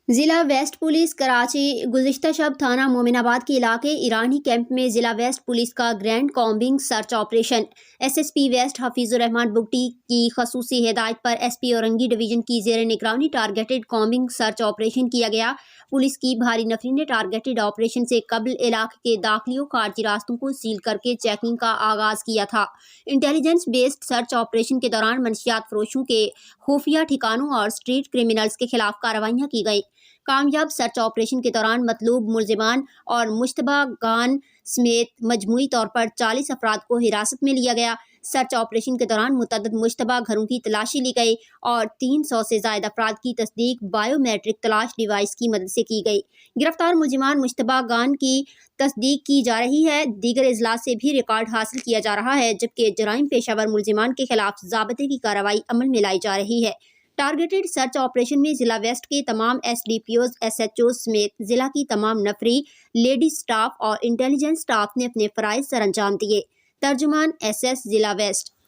ضلع west police Karachi گزشتہ شب تھانہ مومن آباد کے علاقے ایرانی کیمپ میں ضلع ویسٹ پولیس کا grand combing search operation S S P west Hafeez ur Rehman Bugti کی خصوصی ہدایت پر ایس پی اورنگی ڈویژن کی زیر نگرانی ٹارگیٹڈ کامبنگ سرچ آپریشن کیا گیا۔ پولیس کی بھاری نفری نے ٹارگیٹڈ آپریشن سے قبل علاقے کے داخلی و خارجی راستوں کو سیل کر کے چیکنگ کا آغاز کیا تھا۔ انٹیلیجنس بیسڈ سرچ آپریشن کے دوران منشیات فروشوں کے خفیہ ٹھکانوں اور اسٹریٹ کرمنلز کے خلاف کارروائیاں کی گئیں۔ کامیاب سرچ آپریشن کے دوران مطلوب ملزمان اور مشتبہ گان سمیت مجموعی طور پر 40 افراد کو حراست میں لیا گیا۔ سرچ آپریشن کے دوران متعدد مشتبہ گھروں کی تلاشی لی گئی اور 300 سے زائد افراد کی تصدیق بائیو میٹرک تلاش ڈیوائس کی مدد سے کی گئی۔ گرفتار ملزمان مشتبہ گان کی تصدیق کی جا رہی ہے۔ دیگر اضلاع سے بھی ریکارڈ حاصل کیا جا رہا ہے، جبکہ جرائم پیشہ ور ملزمان کے خلاف ضابطے کی کارروائی عمل میں لائی جا رہی ہے۔ ٹارگیٹڈ سرچ آپریشن میں ضلع ویسٹ کے تمام S D P Os, S H Os سمیت ضلع کی تمام نفری، لیڈی سٹاف اور انٹیلیجنس سٹاف نے اپنے فرائض سر انجام دیے۔ ترجمان ایس ایس ضلع ویسٹ۔